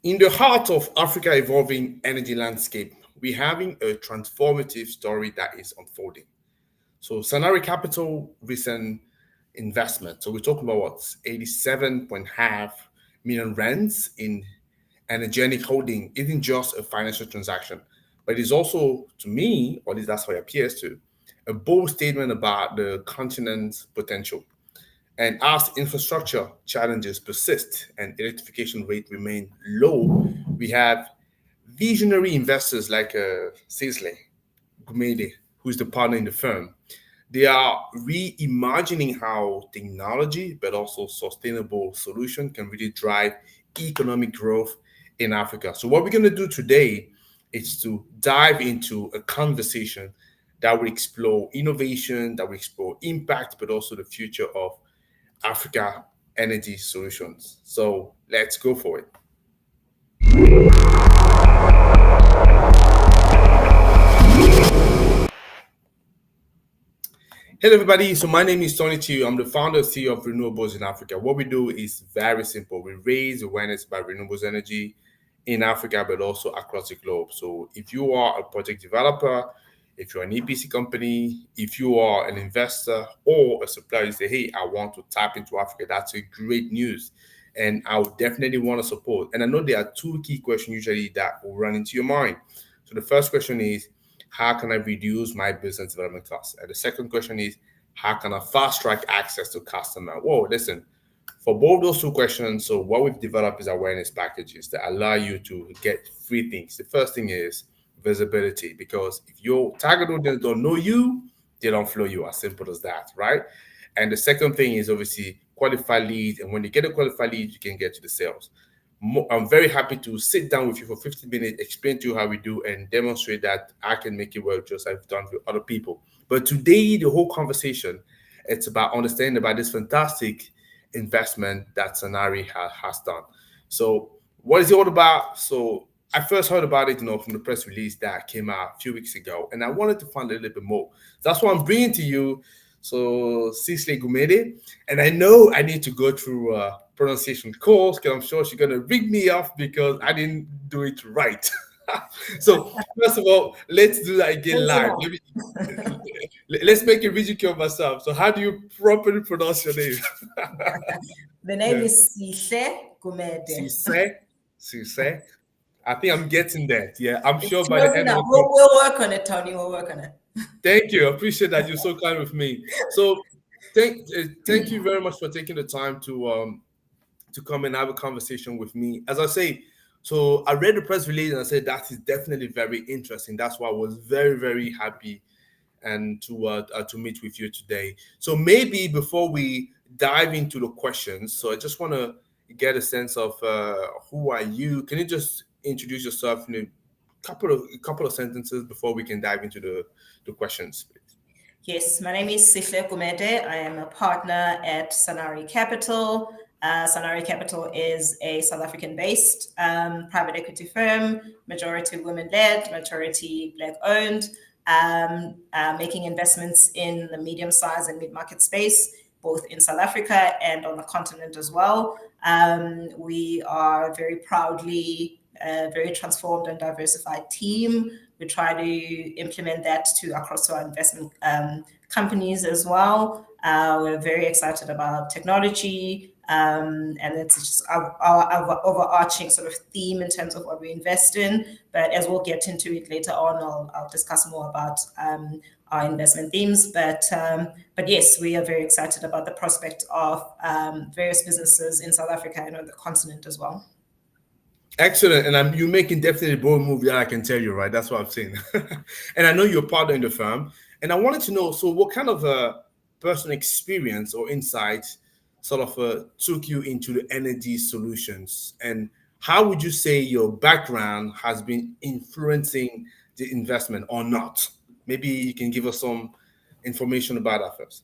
In the heart of Africa evolving energy landscape, we're having a transformative story that is unfolding. So Sanari Capital recent investment. So we're talking about what 87.5 million rands in Energenic Holding isn't just a financial transaction, but it's also, to me, or at least that's how it appears to, a bold statement about the continent's potential. And as infrastructure challenges persist and electrification rate remain low, we have visionary investors like Sihle Gumede, who's the partner in the firm. They are reimagining how technology, but also sustainable solution can really drive economic growth in Africa. So what we're going to do today is to dive into a conversation that will explore innovation, that will explore impact, but also the future of Africa energy solutions. So let's go for it. Hello, everybody. So my name is Tony Chiu. I'm the founder and CEO of Renewables in Africa. What we do is very simple. We raise awareness about renewables energy in Africa, but also across the globe. So if you are a project developer, if you're an EPC company, if you are an investor or a supplier, you say, hey, I want to tap into Africa, that's a great news. And I would definitely want to support. And I know there are two key questions usually that will run into your mind. So the first question is, how can I reduce my business development costs? And the second question is, how can I fast track access to customer? Whoa, listen, for both those two questions, so what we've developed is awareness packages that allow you to get three things. The first thing is visibility, because if your target audience don't know you, they don't follow you. As simple as that, right? And the second thing is obviously qualified leads. And when you get a qualified lead, you can get to the sales. I'm very happy to sit down with you for 15 minutes, explain to you how we do, and demonstrate that I can make it work just like I've done with other people. But today, the whole conversation, it's about understanding about this fantastic investment that Sanari has done. So what is it all about? So I first heard about it, from the press release that came out a few weeks ago, and I wanted to find a little bit more. That's why I'm bringing to you, so Sihle Gumede, and I know I need to go through pronunciation course because I'm sure she's gonna rig me off because I didn't do it right. So first of all, let's do that again live. Let's make a ridicule of myself. So how do you properly pronounce your name? The name is Sihle Gumede. Sihle. I think I'm getting that. Yeah, I'm It's sure by close the end of enough. the We'll work on it, Tony. We'll work on it. Thank you. I appreciate that. You're so kind with me. So thank you very much for taking the time to come and have a conversation with me. As I say, so I read the press release and I said that is definitely very interesting. That's why I was very, very happy and to meet with you today. So maybe before we dive into the questions, so I just want to get a sense of who are you? Can you just introduce yourself in a couple of sentences before we can dive into the questions, please? Yes, my name is Sihle Gumede. I am a partner at Sanari Capital. Sanari Capital is a South African-based private equity firm, majority women-led, majority Black-owned, making investments in the medium-sized and mid-market space, both in South Africa and on the continent as well. We are very proudly a very transformed and diversified team. We try to implement that across our investment companies as well. We're very excited about technology, and it's just our overarching sort of theme in terms of what we invest in. But as we'll get into it later on, I'll discuss more about our investment themes. But yes, we are very excited about the prospect of various businesses in South Africa and on the continent as well. Excellent. And you're making definitely a bold move that I can tell you, right? That's what I'm saying. And I know you're partner in the firm. And I wanted to know, so what kind of personal experience or insights sort of took you into the energy solutions? And how would you say your background has been influencing the investment or not? Maybe you can give us some information about that first.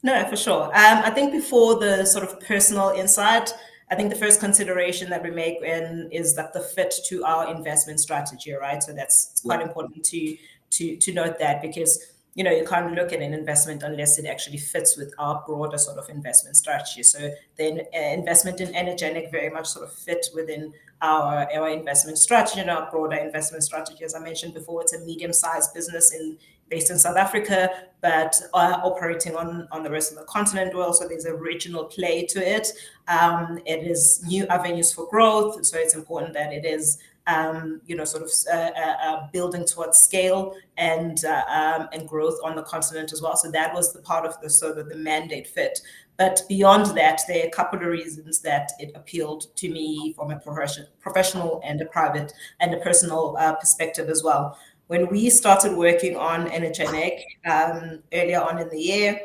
No, for sure. I think before the sort of personal insight, I think the first consideration that we make is that the fit to our investment strategy, right? So it's quite important to note that, because you can't look at an investment unless it actually fits with our broader sort of investment strategy. So then investment in Energenic very much sort of fit within our investment strategy and our broader investment strategy. As I mentioned before, it's a medium-sized business based in South Africa, but operating on the rest of the continent well. So there's a regional play to it. It is new avenues for growth. So it's important that it is sort of building towards scale and growth on the continent as well. So that was the part of the sort of the mandate fit. But beyond that, there are a couple of reasons that it appealed to me from a professional and a private and a personal perspective as well. When we started working on Energenic earlier on in the year,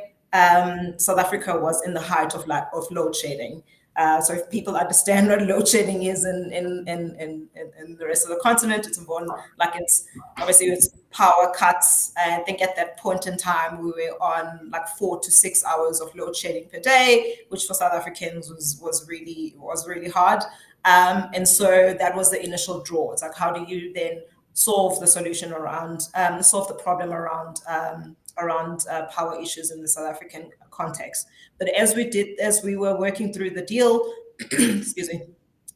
South Africa was in the height of load shedding. So if people understand what load shedding is in the rest of the continent, it's important. Like it's obviously it's power cuts. I think at that point in time we were on like 4 to 6 hours of load shedding per day, which for South Africans was really hard. And so that was the initial draw. It's like, how do you then solve the problem around power issues in the South African context? But as we were working through the deal, excuse me,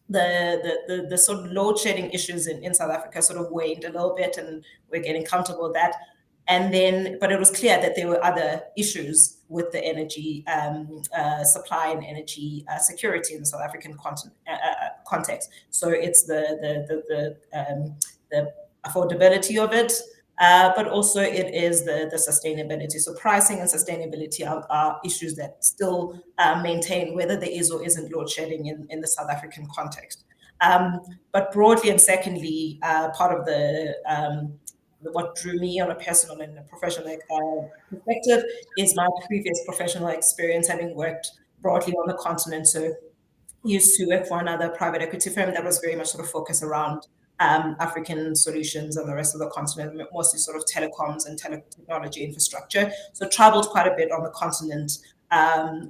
the sort of load shedding issues in South Africa sort of waned a little bit, and we're getting comfortable with that. And then, but it was clear that there were other issues with the energy supply and energy security in the South African context. So it's the affordability of it, but also it is the sustainability. So pricing and sustainability are issues that still maintain whether there is or isn't load shedding in the South African context. But broadly and secondly, part of what drew me on a personal and a professional perspective is my previous professional experience, having worked broadly on the continent. So used to work for another private equity firm that was very much sort of focused around African solutions and the rest of the continent, mostly sort of telecoms and technology infrastructure. So traveled quite a bit on the continent,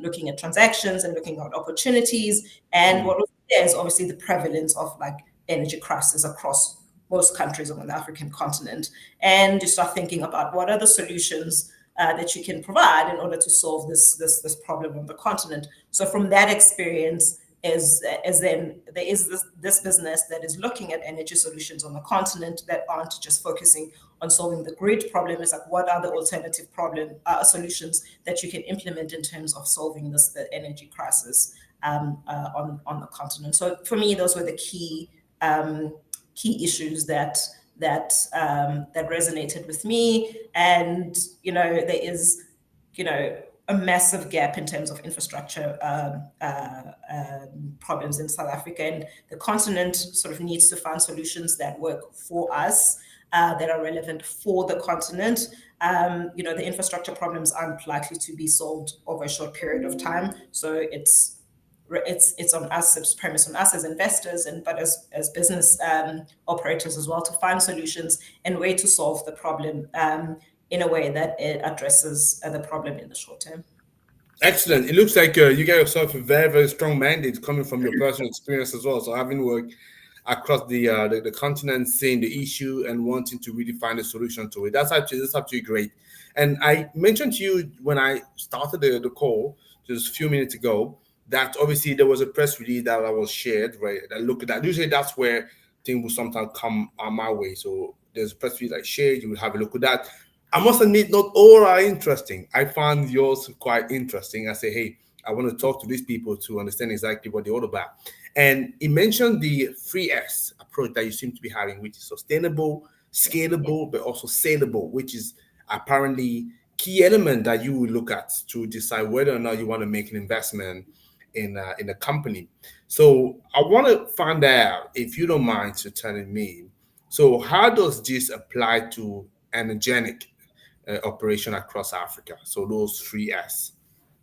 looking at transactions and looking at opportunities. And what was there is obviously the prevalence of like energy crisis across most countries on the African continent. And you start thinking about what are the solutions that you can provide in order to solve this problem on the continent. So from that experience, as then there is this business that is looking at energy solutions on the continent that aren't just focusing on solving the grid problem. It's like, what are the alternative solutions that you can implement in terms of solving the energy crisis on the continent? So for me, those were the key issues that resonated with me. And there is a massive gap in terms of infrastructure problems in South Africa, and the continent sort of needs to find solutions that work for us, that are relevant for the continent. The infrastructure problems aren't likely to be solved over a short period of time, so it's on us, it's premise on us as investors, but as business operators as well, to find solutions and way to solve the problem in a way that it addresses the problem in the short term. Excellent. It looks like you get yourself a very, very strong mandate coming from your personal experience as well. So having worked across the continent, seeing the issue and wanting to really find a solution to it, that's actually great. And I mentioned to you when I started the call just a few minutes ago that obviously there was a press release that I was shared, right? I look at that. Usually that's where things will sometimes come my way. So there's a press release I shared. You will have a look at that. I must admit, not all are interesting. I found yours quite interesting. I say, hey, I want to talk to these people to understand exactly what they're all about. And it mentioned the 3S approach that you seem to be having, which is sustainable, scalable, but also saleable, which is apparently key element that you will look at to decide whether or not you want to make an investment in a company. So I want to find out, if you don't mind to telling me, so how does this apply to Energenic operation across Africa? So those 3S.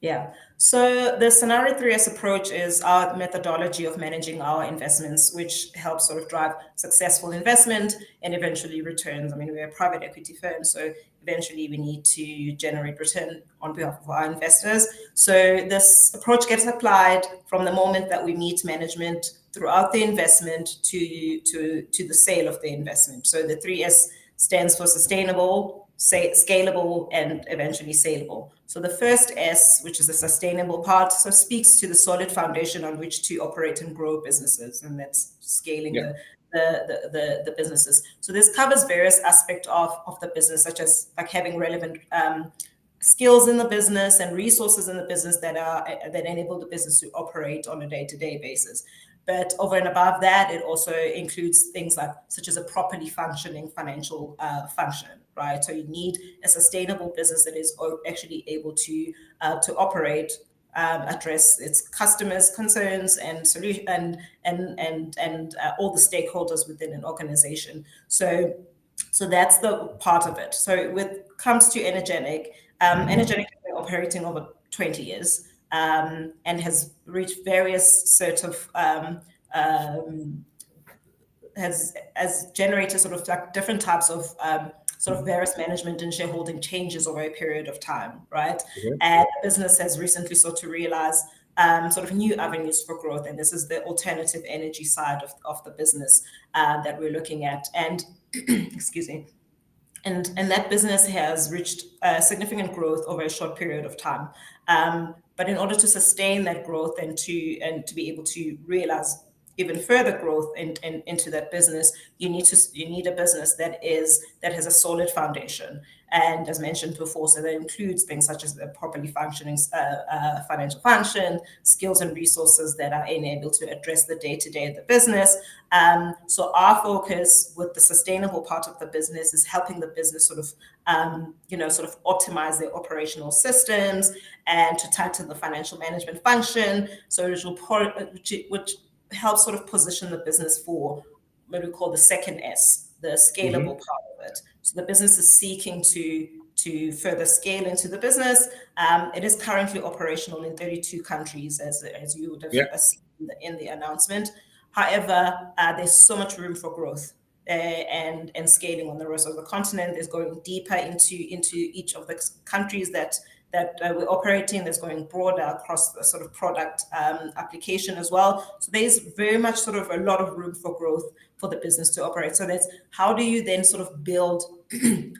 Yeah. So the Sanari 3S approach is our methodology of managing our investments, which helps sort of drive successful investment and eventually returns. I mean, we're a private equity firm, so eventually we need to generate return on behalf of our investors. So this approach gets applied from the moment that we meet management throughout the investment to the sale of the investment. So the 3S stands for sustainable, scalable, and eventually saleable. So the first S, which is the sustainable part, so speaks to the solid foundation on which to operate and grow businesses, and that's scaling Yeah. the businesses. So this covers various aspects of the business, such as like having relevant skills in the business and resources in the business that enable the business to operate on a day-to-day basis. But over and above that, it also includes things like such as a properly functioning financial function, right? So you need a sustainable business that is actually able to operate, address its customers' concerns and solution and all the stakeholders within an organization. So that's the part of it. So when it comes to Energenic, Energenic has been operating over 20 years. And has reached various sort of has generated sort of like different types of sort of various management and shareholding changes over a period of time, right? Okay. And the business has recently sought to realize sort of new avenues for growth, and this is the alternative energy side of the business that we're looking at. And excuse me. And that business has reached significant growth over a short period of time. But in order to sustain that growth and to be able to realize even further growth into that business, you need a business that has a solid foundation. And as mentioned before, so that includes things such as a properly functioning financial function, skills and resources that are enabled to address the day-to-day of the business. So our focus with the sustainable part of the business is helping the business sort of optimize their operational systems and to tighten the financial management function. So which helps sort of position the business for what we call the second S, the scalable part of it. So the business is seeking to further scale into the business. It is currently operational in 32 countries, as you would have seen in the announcement. However, there's so much room for growth and scaling on the rest of the continent. There's going deeper into each of the countries that we're operating. That's going broader across the sort of product application as well. So there's very much sort of a lot of room for growth for the business to operate. So that's how do you then sort of build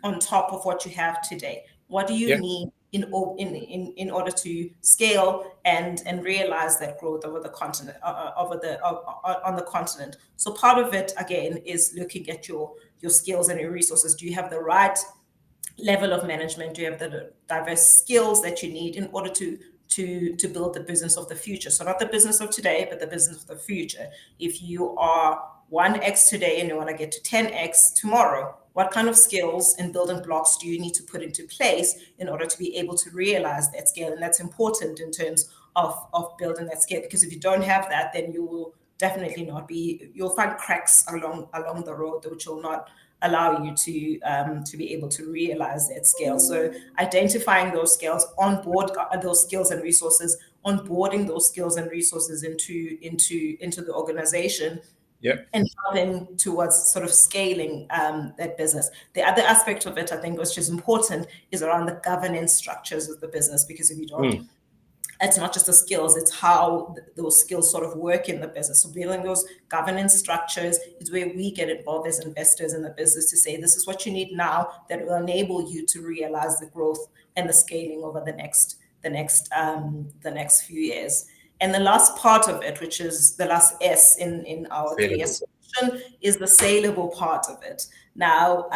on top of what you have today? What do you need in order to scale and realize that growth over the continent, on the continent? So part of it again is looking at your skills and your resources. Do you have the right level of management? Do you have the diverse skills that you need in order to build the business of the future? So not the business of today, but the business of the future. If you are 1x today and you want to get to 10x tomorrow, what kind of skills and building blocks do you need to put into place in order to be able to realize that scale? And that's important in terms of building that scale, because if you don't have that, then you will definitely not be, you'll find cracks along the road, which will not allow you to be able to realize that scale. So identifying those skills, on board those skills and resources, onboarding those skills and resources into the organization, and helping towards sort of scaling that business. The other aspect of it, I think, which is important, is around the governance structures of the business, because if you don't, it's not just the skills, it's how those skills sort of work in the business. So building those governance structures is where we get involved as investors in the business to say, this is what you need now that will enable you to realize the growth and the scaling over the next few years. And the last part of it, which is the last S in our 3S solution, is the saleable part of it. Now,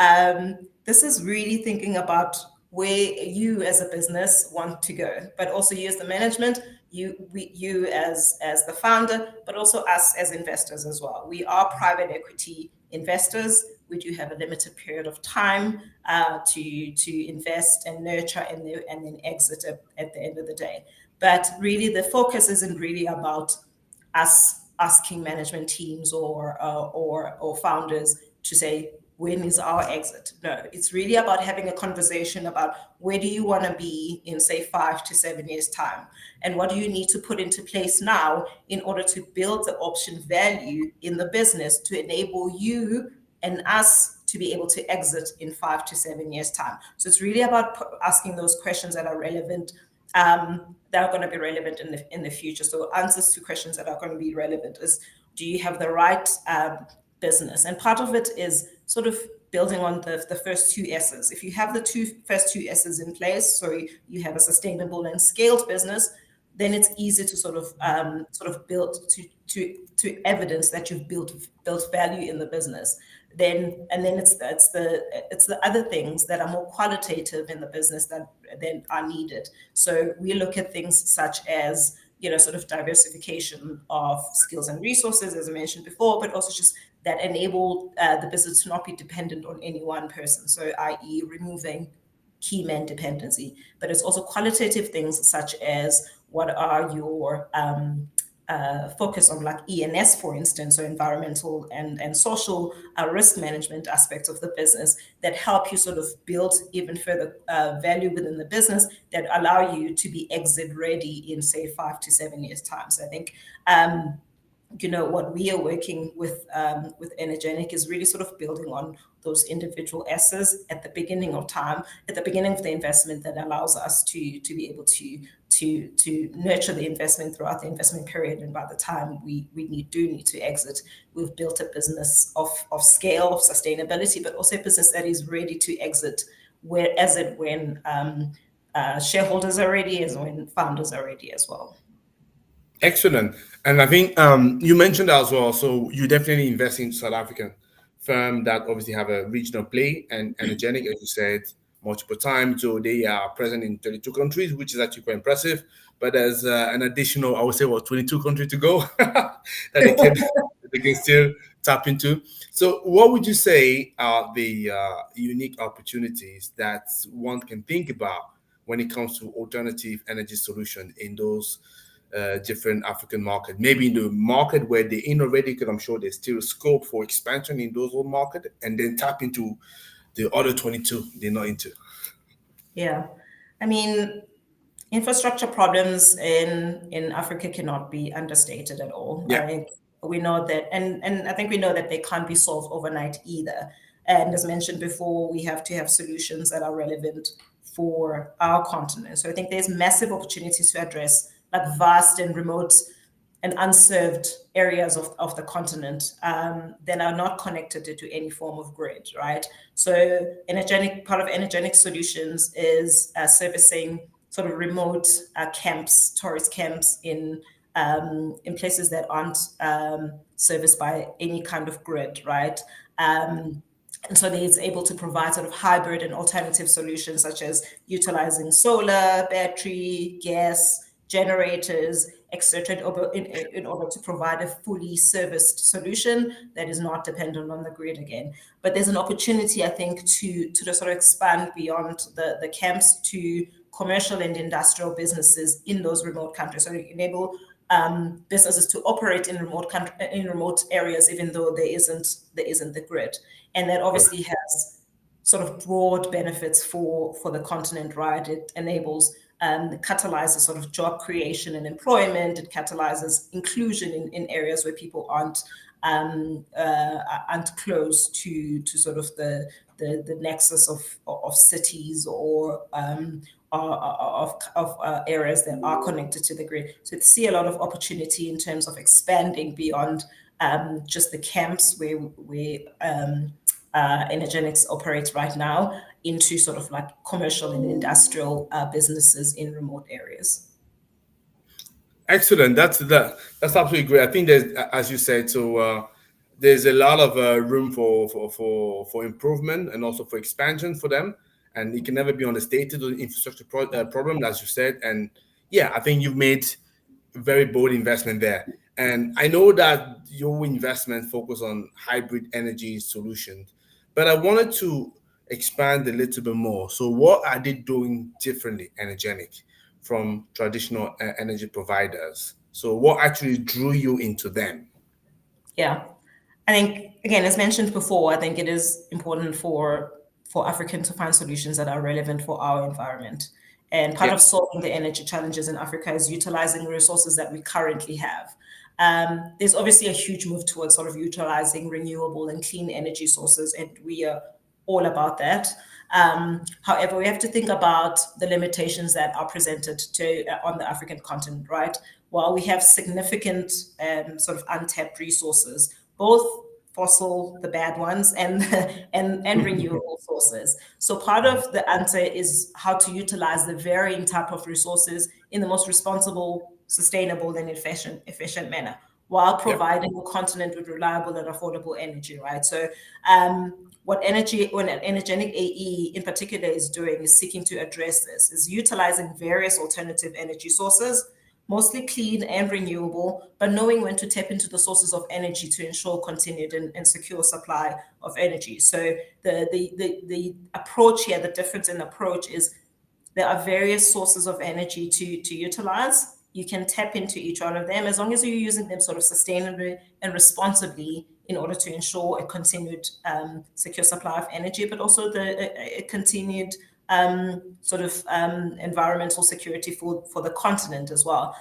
this is really thinking about where you as a business want to go, but also you as the management, you as the founder, but also us as investors as well. We are private equity investors. We do have a limited period of time to invest and nurture and then exit at the end of the day. But really, the focus isn't really about us asking management teams or founders to say, when is our exit? No, it's really about having a conversation about where do you want to be in, say, 5 to 7 years' time? And what do you need to put into place now in order to build the option value in the business to enable you and us to be able to exit in 5 to 7 years' time? So it's really about asking those questions that are relevant, that are going to be relevant in the future. So answers to questions that are going to be relevant is, do you have the right business? And part of it is sort of building on the first two S's. If you have the first two S's in place, so you have a sustainable and scaled business, then it's easy to sort of build to evidence that you've built value in the business. Then it's the other things that are more qualitative in the business that then are needed. So we look at things such as, sort of diversification of skills and resources, as I mentioned before, but also just that enable the business to not be dependent on any one person. So, i.e., removing key man dependency. But it's also qualitative things such as what are your focus on, like ENS, for instance, so environmental and social risk management aspects of the business that help you sort of build even further value within the business that allow you to be exit ready in, say, 5 to 7 years' time. So I think what we are working with Energenic is really sort of building on those individual S's at the beginning of time, at the beginning of the investment, that allows us to be able to nurture the investment throughout the investment period. And by the time we do need to exit, we've built a business of scale, of sustainability, but also a business that is ready to exit when shareholders are ready, as when founders are ready as well. Excellent. And I think you mentioned that as well. So you definitely invest in South African firm that obviously have a regional play and Energenic, as you said, multiple times. So they are present in 32 countries, which is actually quite impressive. But there's an additional, I would say, 22 countries to go that they can still tap into. So what would you say are the unique opportunities that one can think about when it comes to alternative energy solutions in those different African market, maybe in the market where they're in already, because I'm sure there's still scope for expansion in those old market, and then tap into the other 22 they're not into? Yeah, I mean, infrastructure problems in Africa cannot be understated at all. Yeah. I think we know that, and I think we know that they can't be solved overnight either. And as mentioned before, we have to have solutions that are relevant for our continent. So I think there's massive opportunities to address like vast and remote and unserved areas of the continent that are not connected to any form of grid, right? So part of Energenic Solutions is servicing sort of remote camps, tourist camps in places that aren't serviced by any kind of grid, right? And so it's able to provide sort of hybrid and alternative solutions, such as utilizing solar, battery, gas, generators, etc., in order to provide a fully serviced solution that is not dependent on the grid again. But there's an opportunity, I think, to just sort of expand beyond the camps to commercial and industrial businesses in those remote countries, so to enable businesses to operate in remote areas, even though there isn't the grid. And that obviously has sort of broad benefits for the continent, right? It enables catalyzes sort of job creation and employment. It catalyzes inclusion in areas where people aren't close to sort of the nexus of cities or of areas that are connected to the grid. So to see a lot of opportunity in terms of expanding beyond just the camps where Energenics operates right now into sort of like commercial and industrial businesses in remote areas. Excellent. That's absolutely great. I think there's, as you said, so there's a lot of room for improvement and also for expansion for them, and it can never be understated, the infrastructure problem, as you said. And yeah, I think you've made a very bold investment there. And I know that your investment focus on hybrid energy solutions, but I wanted to expand a little bit more. So what are they doing differently, Energenic, from traditional energy providers? So what actually drew you into them? Yeah, I think, again, as mentioned before, I think it is important for African to find solutions that are relevant for our environment. And part of solving the energy challenges in Africa is utilizing resources that we currently have. There's obviously a huge move towards sort of utilizing renewable and clean energy sources, and we are all about that. However, we have to think about the limitations that are presented on the African continent, right? While we have significant sort of untapped resources, both fossil, the bad ones, and and renewable sources. So part of the answer is how to utilize the varying type of resources in the most responsible, sustainable, and efficient manner, while Yep. providing the continent with reliable and affordable energy, right? So what Energenic AE in particular is doing is seeking to address this, is utilizing various alternative energy sources, mostly clean and renewable, but knowing when to tap into the sources of energy to ensure continued and secure supply of energy. So the approach here, the difference in approach is there are various sources of energy to utilize. You can tap into each one of them as long as you're using them sort of sustainably and responsibly in order to ensure a continued secure supply of energy, but also a continued environmental security for the continent as well.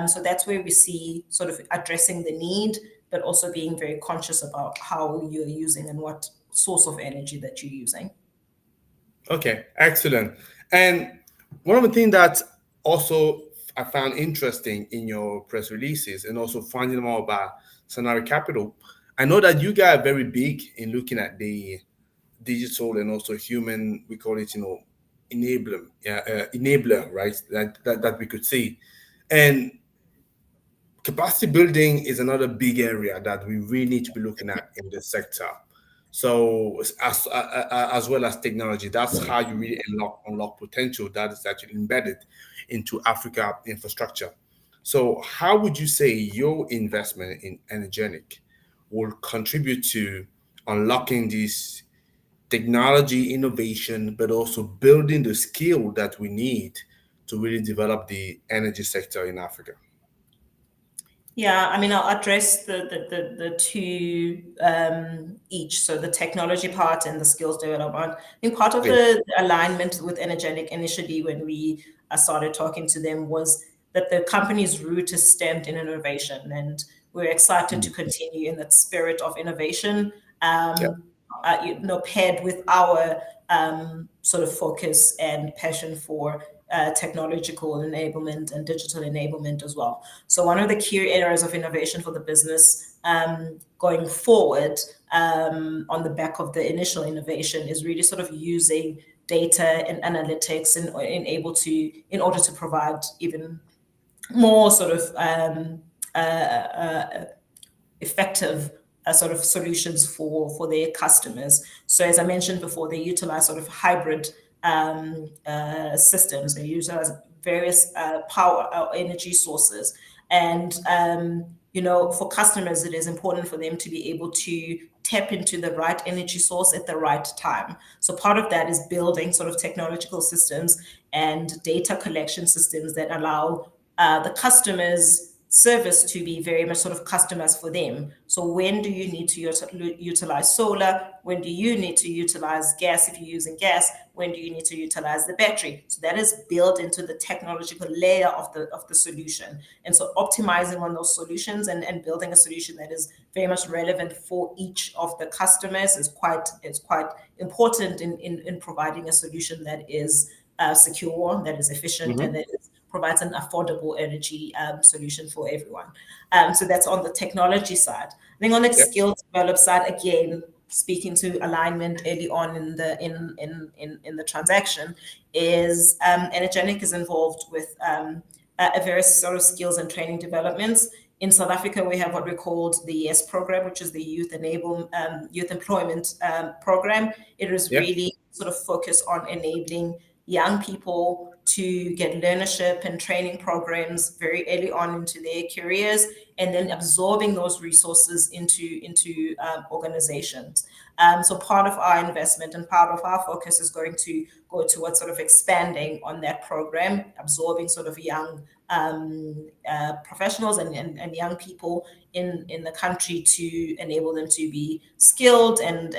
So that's where we see sort of addressing the need, but also being very conscious about how you're using and what source of energy that you're using. Okay, excellent. And one of the things that also I found interesting in your press releases and also finding more about Sanari Capital, I know that you guys are very big in looking at the digital and also human, we call it, enabler, right? That we could see. And capacity building is another big area that we really need to be looking at in this sector. So as well as technology, that's how you really unlock potential that is actually embedded into Africa infrastructure. So how would you say your investment in Energenic will contribute to unlocking this technology innovation, but also building the skill that we need to really develop the energy sector in Africa? Yeah, I mean, I'll address the two each. So the technology part and the skills development. I think part of Please. the alignment with Energenic initially when we started talking to them was that the company's root is stemmed in innovation, and we're excited to Mm. continue in that spirit of innovation. Yeah. Paired with our sort of focus and passion for technological enablement and digital enablement as well. So one of the key areas of innovation for the business going forward on the back of the initial innovation is really sort of using data and analytics in order to provide even more sort of effective sort of solutions for their customers. So as I mentioned before, they utilize sort of hybrid systems. They utilize various power energy sources, and for customers, it is important for them to be able to tap into the right energy source at the right time. So part of that is building sort of technological systems and data collection systems that allow the customers service to be very much sort of customized for them. So when do you need to utilize solar? When do you need to utilize gas if you're using gas? When do you need to utilize the battery? So that is built into the technological layer of the solution. And so optimizing on those solutions and building a solution that is very much relevant for each of the customers is quite important in providing a solution that is secure, that is efficient, and Mhm. that provides an affordable energy solution for everyone. So that's on the technology side. I think on the Yep. skill develop side, again, speaking to alignment early on in the transaction, is Energenic is involved with a various sort of skills and training developments. In South Africa, we have what we called the YES program, which is the Youth Employment Program. It is Yep. really sort of focused on enabling young people to get learnership and training programs very early on into their careers, and then absorbing those resources into organizations. So part of our investment and part of our focus is going to go towards sort of expanding on that program, absorbing sort of young professionals and young people in the country to enable them to be skilled and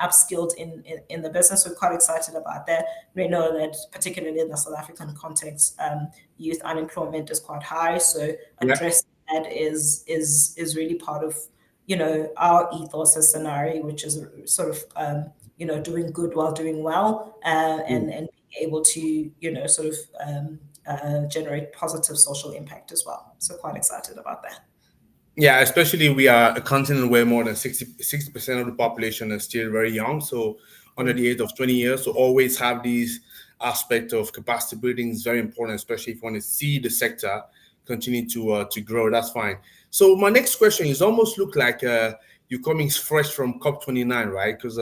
upskilled in the business. We're quite excited about that. We know that particularly in the South African context, youth unemployment is quite high. So Yep. addressing that is really part of our ethos as Sanari, which is sort of doing good while doing well, and being able to sort of generate positive social impact as well. So quite excited about that. Yeah, especially we are a continent where more than 60% of the population is still very young, so under the age of 20 years. So always have these aspect of capacity building is very important, especially if you want to see the sector continue to grow. That's fine. So my next question is almost look like you're coming fresh from COP29, right? Because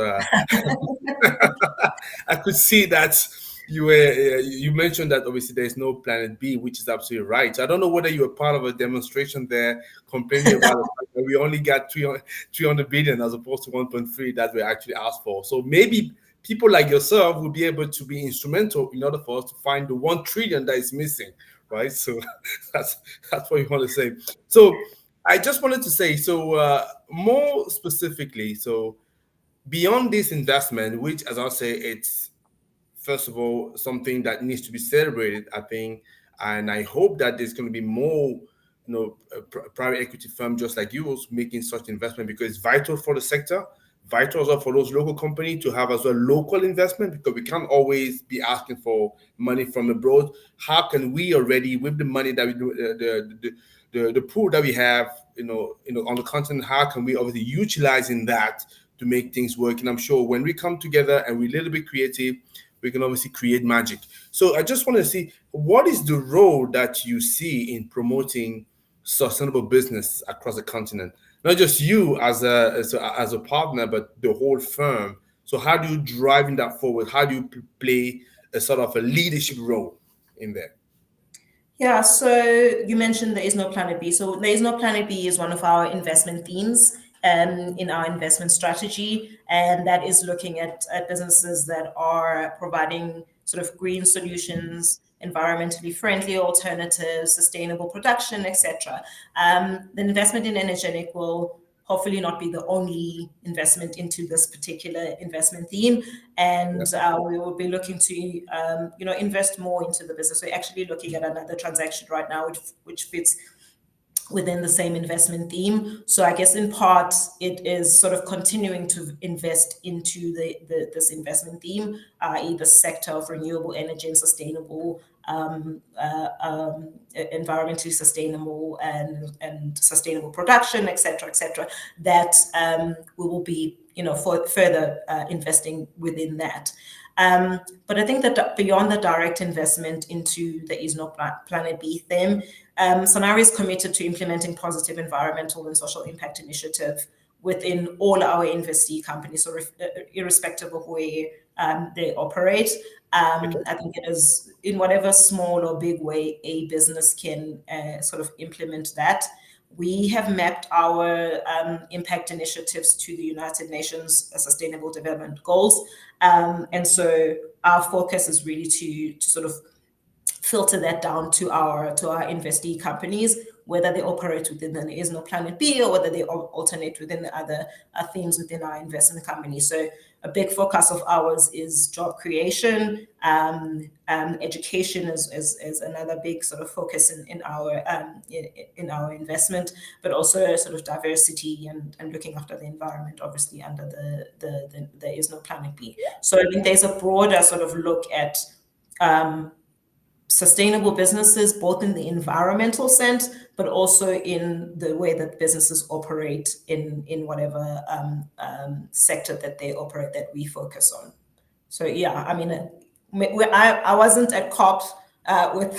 I could see that you mentioned that obviously there's no planet B, which is absolutely right. I don't know whether you were part of a demonstration there complaining about the fact that we only got 300 billion as opposed to 1.3 that we actually asked for. So maybe people like yourself will be able to be instrumental in order for us to find the 1 trillion that is missing, right? So that's that's what you want to say. So I just wanted to say, so more specifically, so beyond this investment, which, as I say, it's first of all something that needs to be celebrated, I think, and I hope that there's going to be more, private equity firm just like yours making such investment because it's vital for the sector, vital as well for those local companies to have as well local investment because we can't always be asking for money from abroad. How can we already, with the money that we do, the pool that we have, on the continent, how can we obviously utilizing that to make things work? And I'm sure when we come together and we're a little bit creative, we can obviously create magic. So I just want to see what is the role that you see in promoting sustainable business across the continent, not just you as a partner, but the whole firm. So how do you driving that forward? How do you play a sort of a leadership role in there? Yeah, so you mentioned there is no planet B. So there is no planet B is one of our investment themes in our investment strategy, and that is looking at businesses that are providing sort of green solutions, environmentally friendly alternatives, sustainable production, etc. The investment in Energenic will hopefully not be the only investment into this particular investment theme, and we will be looking to invest more into the business. We're actually looking at another transaction right now which fits within the same investment theme. So I guess in part it is sort of continuing to invest into this investment theme, i.e. the sector of renewable energy and sustainable, environmentally sustainable and sustainable production, etc., that we will be further investing within that. But I think that beyond the direct investment into the Is No Planet B theme, Sanari is committed to implementing positive environmental and social impact initiative within all our investee companies, so irrespective of where they operate. I think it is in whatever small or big way a business can sort of implement that. We have mapped our impact initiatives to the United Nations Sustainable Development Goals. And so our focus is really to sort of filter that down to our investee companies, whether they operate within the Is No Planet B or whether they alternate within the other themes within our investment company. So a big focus of ours is job creation. Education is another big sort of focus in our investment, but also sort of diversity and looking after the environment, obviously under the Is No Planet B. So I think there's a broader sort of look at sustainable businesses, both in the environmental sense, but also in the way that businesses operate in whatever sector that they operate that we focus on. So yeah, I mean, I wasn't at COP with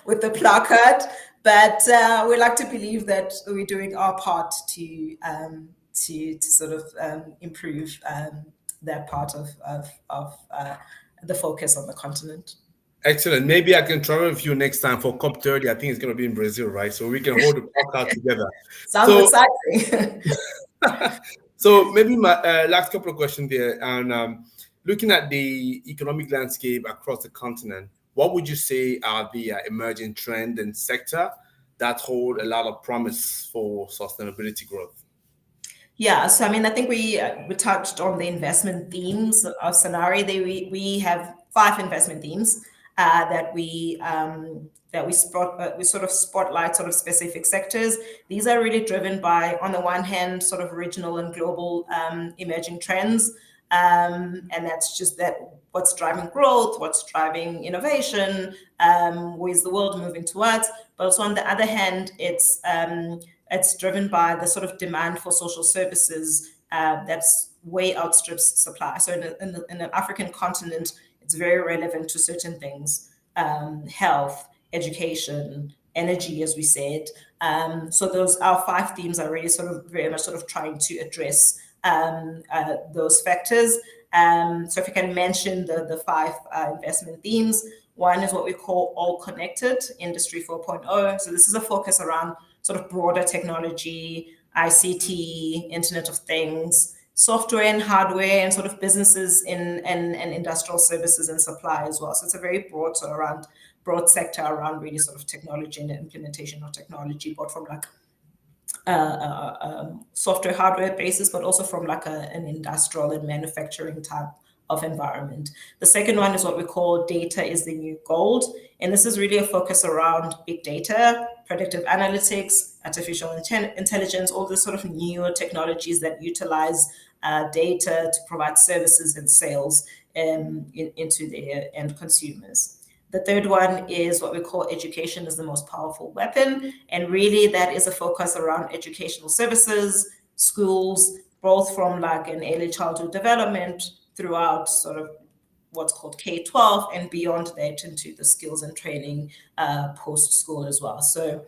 with the placard, but we like to believe that we're doing our part to sort of improve that part of the focus on the continent. Excellent. Maybe I can travel with you next time for COP30. I think it's going to be in Brazil, right? So we can hold the podcast together. Sounds So, exciting. so maybe my last couple of questions there. And looking at the economic landscape across the continent, what would you say are the emerging trend and sector that hold a lot of promise for sustainability growth? Yeah, so I mean, I think we touched on the investment themes of Sanari. We have 5 investment themes that we sort of spotlight sort of specific sectors. These are really driven by, on the one hand, sort of regional and global emerging trends, and that's just that what's driving growth, what's driving innovation, where's the world moving towards. But also on the other hand, it's It's driven by the sort of demand for social services that's way outstrips supply. So in the African continent, it's very relevant to certain things, health, education, energy, as we said. So those our 5 themes are really sort of very much sort of trying to address those factors. So if I can mention the 5 investment themes, one is what we call all connected, Industry 4.0. So this is a focus around sort of broader technology, ICT, Internet of Things, software and hardware, and sort of businesses and industrial services and supply as well. So it's a very broad sort of around broad sector around really sort of technology and the implementation of technology, both from like software hardware basis, but also from like an industrial and manufacturing type of environment. The second one is what we call data is the new gold. And this is really a focus around big data, predictive analytics, artificial intelligence, all the sort of newer technologies that utilize data to provide services and sales into their end consumers. The third one is what we call education is the most powerful weapon. And really that is a focus around educational services, schools, both from like an early childhood development throughout sort of what's called K-12 and beyond that into the skills and training post-school as well. So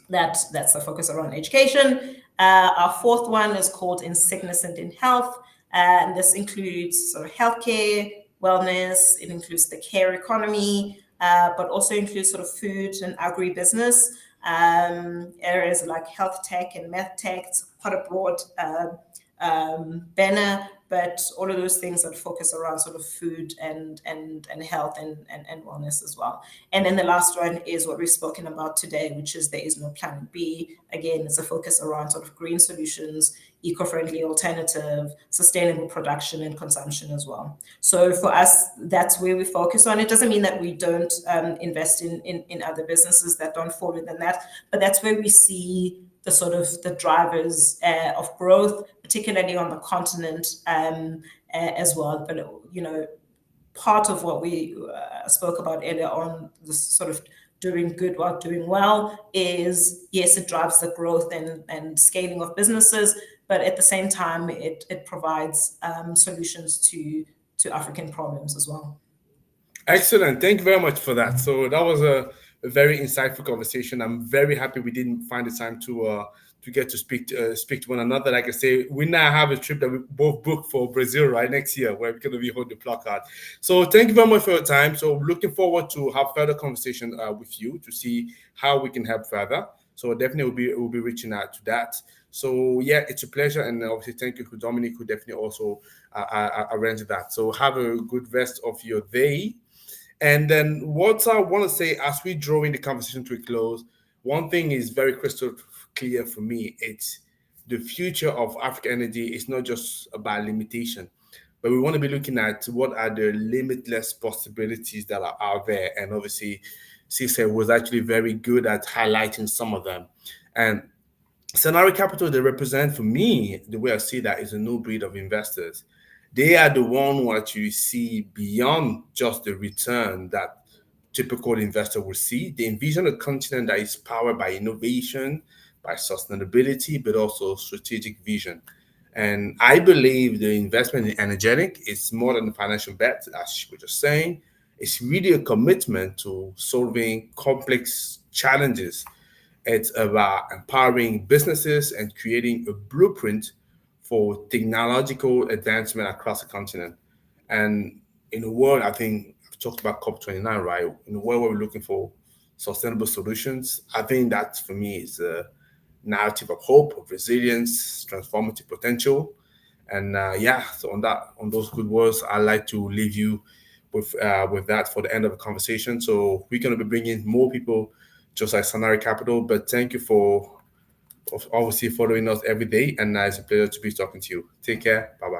that's the focus around education. Our fourth one is called in sickness and in health. And this includes sort of healthcare, wellness, it includes the care economy, but also includes sort of food and agribusiness, areas like health tech and math tech. It's quite a broad banner, but all of those things that focus around sort of food and health and wellness as well. And then the last one is what we've spoken about today, which is there is no plan B. Again, it's a focus around sort of green solutions, eco-friendly alternative, sustainable production and consumption as well. So for us, that's where we focus on. It doesn't mean that we don't invest in other businesses that don't fall within that, but that's where we see the sort of the drivers of growth, particularly on the continent as well. But, you know, part of what we spoke about earlier on, this sort of doing good while doing well is, yes, it drives the growth and scaling of businesses, but at the same time, it provides solutions to African problems as well. Excellent. Thank you very much for that. So that was a very insightful conversation. I'm very happy we didn't find the time to get to speak to one another. Like I say, we now have a trip that we both booked for Brazil right next year, where we're going to be holding the placard. So thank you very much for your time. So looking forward to have further conversation with you to see how we can help further. So definitely we'll be reaching out to that. So yeah, it's a pleasure, and obviously thank you to Dominic, who definitely also arranged that. So have a good rest of your day. And then what I want to say as we draw in the conversation to a close, one thing is very crystal clear for me. It's the future of African energy is not just about limitation, but we want to be looking at what are the limitless possibilities that are out there. And obviously, Sihle was actually very good at highlighting some of them. And Sanari Capital, they represent, for me, the way I see that, is a new breed of investors. They are the one who actually see beyond just the return that typical investor will see. They envision a continent that is powered by innovation, by sustainability, but also strategic vision. And I believe the investment in Energenic is more than a financial bet, as we were just saying. It's really a commitment to solving complex challenges. It's about empowering businesses and creating a blueprint for technological advancement across the continent. And in a world, I think I've talked about COP29, right? In a world where we're looking for sustainable solutions, I think that for me is a narrative of hope, of resilience, transformative potential. And yeah, so on those good words, I'd like to leave you with that for the end of the conversation. So we're going to be bringing more people just like Sanari Capital. But thank you for obviously following us every day, and it's a pleasure to be talking to you. Take care. Bye bye.